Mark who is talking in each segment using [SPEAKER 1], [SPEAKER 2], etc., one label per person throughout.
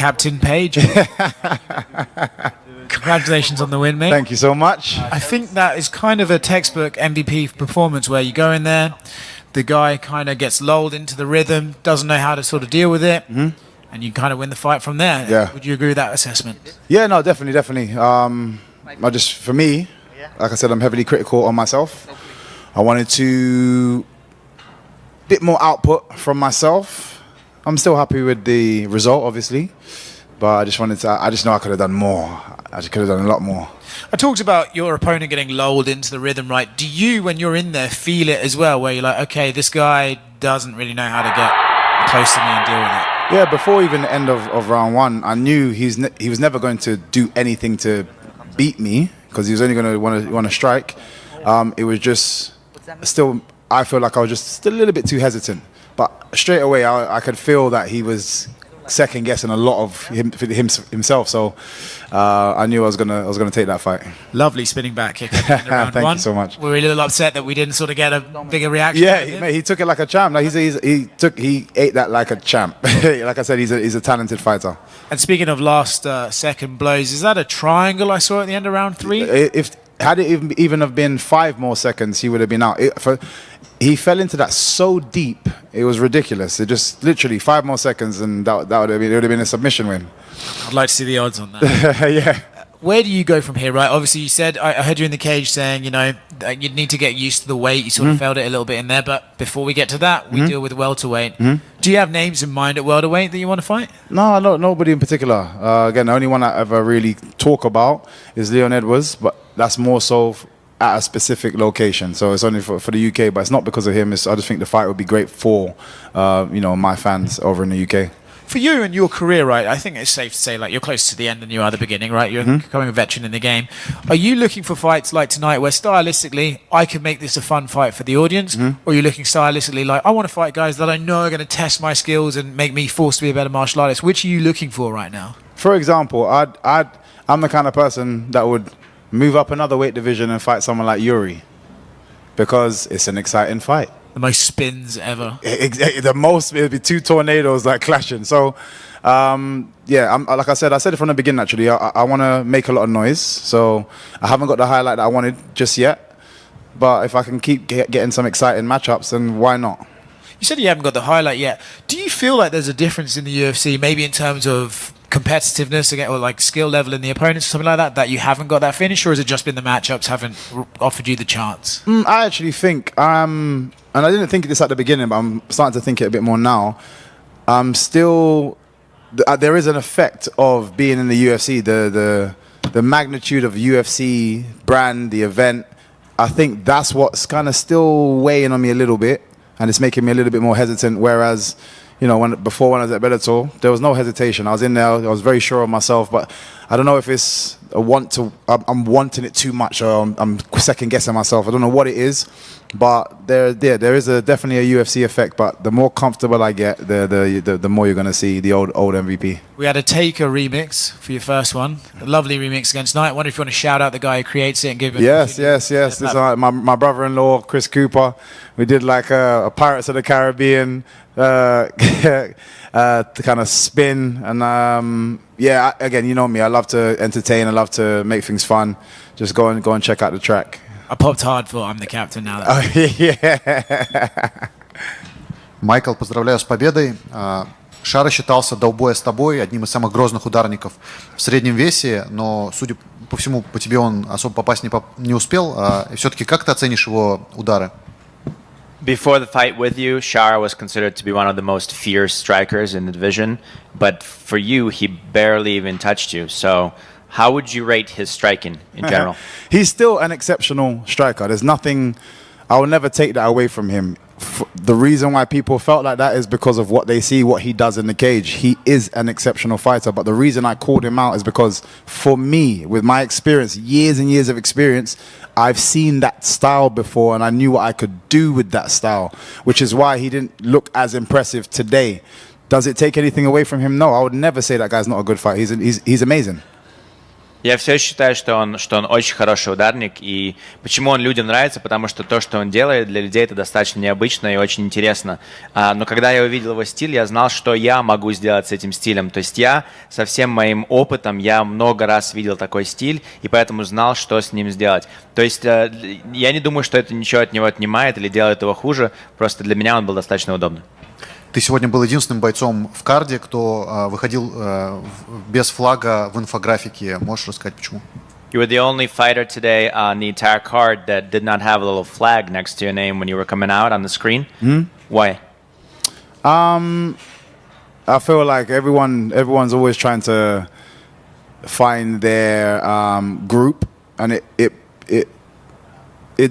[SPEAKER 1] Captain Page. Congratulations on the win, mate.
[SPEAKER 2] Thank you so much.
[SPEAKER 1] I think that is kind of a textbook MVP performance where you go in there, the guy kind of gets lulled into the rhythm, doesn't know how to sort of deal with it, and you kind of win the fight from there.
[SPEAKER 2] Yeah.
[SPEAKER 1] Would you agree with that assessment?
[SPEAKER 2] Yeah, no, definitely. For me, like I said, I'm heavily critical on myself. I wanted to bit more output from myself. I'm still happy with the result, obviously, but I just know I could have done more. I just could have done a lot more.
[SPEAKER 1] I talked about your opponent getting lulled into the rhythm, right? Do you, when you're in there, feel it as well, where you're like, okay, this guy doesn't really know how to get close to me and deal with it?
[SPEAKER 2] Yeah, before even the end of round one, I knew he was never going to do anything to beat me because he was only going to want to strike. It was just still, I feel like I was just still a little bit too hesitant. But straight away, I could feel that he was second guessing a lot of himself. So I knew I was gonna take that fight.
[SPEAKER 1] Lovely spinning back kick at the end of round
[SPEAKER 2] Thank
[SPEAKER 1] one.
[SPEAKER 2] you so much.
[SPEAKER 1] We were a little upset that we didn't sort of get a bigger reaction.
[SPEAKER 2] Yeah, he took it like a champ. Like he ate that like a champ. Like I said, he's a talented fighter.
[SPEAKER 1] And speaking of last second blows, is that a triangle I saw at the end of round 3?
[SPEAKER 2] Had it even have been 5 more seconds, he would have been out. He fell into that so deep, it was ridiculous. It just literally 5 more seconds, and that would have been a submission win.
[SPEAKER 1] I'd like to see the odds on that.
[SPEAKER 2] Yeah.
[SPEAKER 1] Where do you go from here, right? Obviously, you said, I heard you in the cage saying, that you'd need to get used to the weight. You sort of felt it a little bit in there. But before we get to that, we deal with welterweight. Do you have names in mind at welterweight that you want to fight?
[SPEAKER 2] No, nobody in particular. Again, the only one I ever really talk about is Leon Edwards, but that's more so at a specific location. So it's only for the UK, but it's not because of him. I just think the fight would be great for, my fans over in the UK.
[SPEAKER 1] For you and your career, right, I think it's safe to say, like, you're closer to the end than you are the beginning, right? You're becoming a veteran in the game. Are you looking for fights like tonight where stylistically I can make this a fun fight for the audience? Or are you looking stylistically like, I want to fight guys that I know are going to test my skills and make me forced to be a better martial artist? Which are you looking for right now?
[SPEAKER 2] For example, I'm the kind of person that would move up another weight division and fight someone like Yuri because it's an exciting fight.
[SPEAKER 1] The most spins ever.
[SPEAKER 2] It would be 2 tornadoes like clashing. So, like I said it from the beginning, actually. I want to make a lot of noise. So I haven't got the highlight that I wanted just yet. But if I can keep getting some exciting matchups, then why not?
[SPEAKER 1] You said you haven't got the highlight yet. Do you feel like there's a difference in the UFC, maybe in terms of competitiveness again, or like skill level in the opponents or something like that you haven't got that finish, or has it just been the matchups haven't offered you the chance?
[SPEAKER 2] I actually think, and I didn't think this at the beginning, but I'm starting to think it a bit more now. There is an effect of being in the UFC, the magnitude of UFC brand, the event. I think that's what's kind of still weighing on me a little bit, and it's making me a little bit more hesitant. Whereas, before when I was at Bellator, there was no hesitation. I was in there, I was very sure of myself, but I don't know if it's I'm wanting it too much, or I'm second guessing myself. I don't know what it is, but there is definitely a UFC effect. But the more comfortable I get, the more you're going to see the old MVP.
[SPEAKER 1] We had a Taker remix for your first one, a lovely remix against Knight. I wonder if you want to shout out the guy who creates it and give it.
[SPEAKER 2] Yes. This is my brother-in-law, Chris Cooper. We did like a Pirates of the Caribbean kind of spin, and again, you know me, I love to entertain, I love to make things fun. Just go and check out the track.
[SPEAKER 1] I popped hard for I'm the captain now.
[SPEAKER 3] Майкл, поздравляю с победой. Шара считался до боя с тобой одним из самых грозных ударников в среднем весе, но, судя по всему, по тебе он особо попасть не успел. Все-таки как ты оценишь его удары?
[SPEAKER 4] Before the fight with you, Shara was considered to be one of the most fierce strikers in the division, but for you, he barely even touched you. So how would you rate his striking in general?
[SPEAKER 2] He's still an exceptional striker. There's nothing, I will never take that away from him. The reason why people felt like that is because of what they see, what he does in the cage. He is an exceptional fighter, but the reason I called him out is because for me, with my experience, years and years of experience, I've seen that style before, and I knew what I could do with that style, which is why he didn't look as impressive today. Does it take anything away from him? No, I would never say that guy's not a good fighter. He's amazing.
[SPEAKER 4] Я все считаю, что он очень хороший ударник, и почему он людям нравится, потому что то, что он делает, для людей это достаточно необычно и очень интересно. Но когда я увидел его стиль, я знал, что я могу сделать с этим стилем. То есть я со всем моим опытом, я много раз видел такой стиль, и поэтому знал, что с ним сделать. То есть я не думаю, что это ничего от него отнимает или делает его хуже, просто для меня он был достаточно удобным.
[SPEAKER 3] Ты сегодня был единственным бойцом в карде, кто выходил без флага в инфографике. Можешь рассказать, почему?
[SPEAKER 4] You were the only fighter today on the entire card that did not have a little flag next to your name when you were coming out on the screen. Why?
[SPEAKER 2] I feel like everyone's always trying to find their group, and it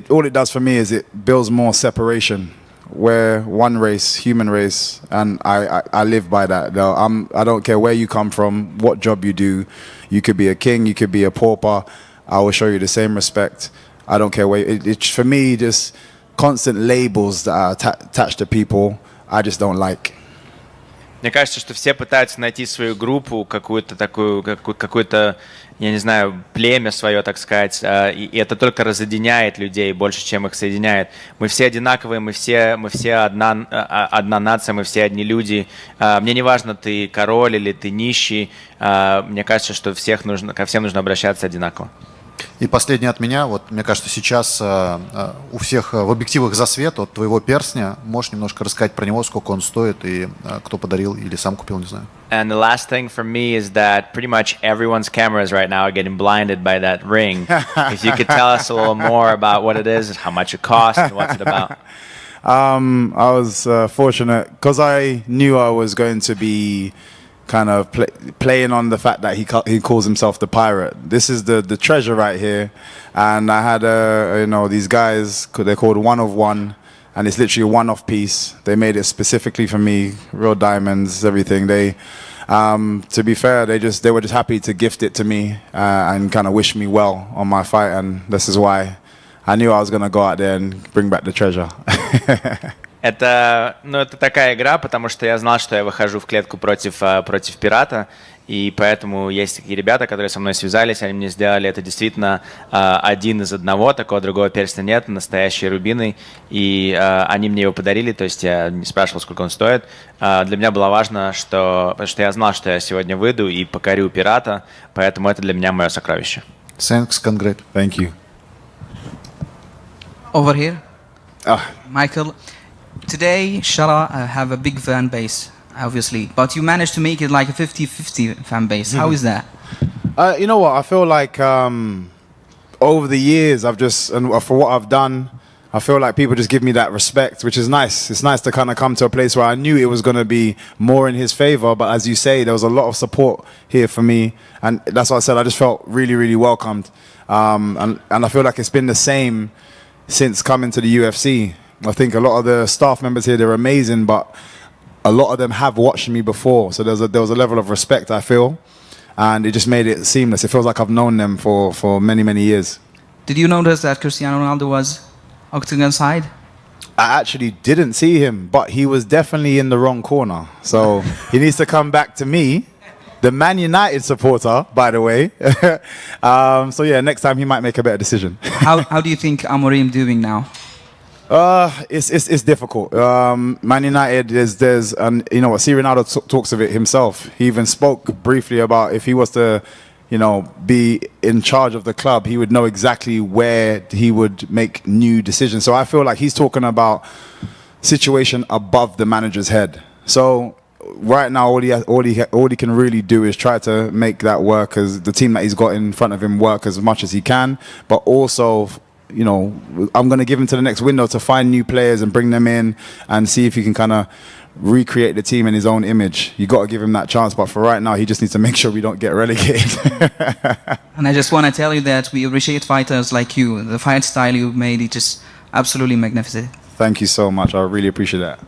[SPEAKER 2] all it does for me is it builds more separation. We're one race, human race, and I live by that. I don't care where you come from, what job you do. You could be a king, you could be a pauper. I will show you the same respect. I don't care where. It's for me, just constant labels that are attached to people. I just don't like.
[SPEAKER 4] Мне кажется, что все пытаются найти свою группу, какую-то такую, какую-то, я не знаю, племя свое, так сказать, и это только разъединяет людей больше, чем их соединяет. Мы все одинаковые, мы все одна нация, мы все одни люди. Мне не важно, ты король или ты нищий. Мне кажется, что ко всем нужно обращаться одинаково.
[SPEAKER 3] И последнее от меня. Вот, мне кажется, сейчас у всех в объективах засвет от твоего перстня. Можешь немножко рассказать про него, сколько он стоит и кто подарил или сам купил, не знаю.
[SPEAKER 4] And the last thing for me is that pretty much everyone's cameras right now are getting blinded by that ring. If you could tell us a little more about what it is, how much it costs, and what's it about.
[SPEAKER 2] I was fortunate because I knew I was going to be kind of playing on the fact that he calls himself the pirate. This is the treasure right here, and I had these guys, they're called One of One, and it's literally a one-off piece. They made it specifically for me, real diamonds, everything. They to be fair, they were just happy to gift it to me and kind of wish me well on my fight, and this is why I knew I was going to go out there and bring back the treasure.
[SPEAKER 4] Это такая игра, потому что я знал, что я выхожу в клетку против пирата, и поэтому есть такие ребята, которые со мной связались, они мне сделали это действительно один из одного, такого другого перстня нет, настоящий рубиный, и они мне его подарили, то есть я не спрашивал, сколько он стоит. Для меня было важно, потому что я знал, что я сегодня выйду и покорю пирата, поэтому это для меня мое сокровище.
[SPEAKER 3] Thanks, congrats.
[SPEAKER 2] Thank you.
[SPEAKER 5] Over here, Michael. Today, Shara have a big fan base, obviously, but you managed to make it like a 50-50 fan base. How is that?
[SPEAKER 2] You know what? I feel like over the years, and for what I've done, I feel like people just give me that respect, which is nice. It's nice to kind of come to a place where I knew it was going to be more in his favor, but as you say, there was a lot of support here for me, and that's what I said. I just felt really, really welcomed, and I feel like it's been the same since coming to the UFC. I think a lot of the staff members here, they're amazing, but a lot of them have watched me before. So there was a level of respect, I feel, and it just made it seamless. It feels like I've known them for many, many years.
[SPEAKER 5] Did you notice that Cristiano Ronaldo was octagon side?
[SPEAKER 2] I actually didn't see him, but he was definitely in the wrong corner. So he needs to come back to me. The Man United supporter, by the way. So yeah, next time he might make a better decision.
[SPEAKER 5] How do you think Amorim doing now?
[SPEAKER 2] It's difficult. Man United there's and you know what, Ronaldo talks of it himself. He even spoke briefly about if he was to, be in charge of the club, he would know exactly where he would make new decisions. So I feel like he's talking about situation above the manager's head. So right now, all he can really do is try to make that work, as the team that he's got in front of him work as much as he can, but also. I'm going to give him to the next window to find new players and bring them in and see if he can kind of recreate the team in his own image. You got to give him that chance, but for right now, he just needs to make sure we don't get relegated.
[SPEAKER 5] And I just want to tell you that we appreciate fighters like you. The fight style you made, it just absolutely magnificent.
[SPEAKER 2] Thank you so much. I really appreciate that.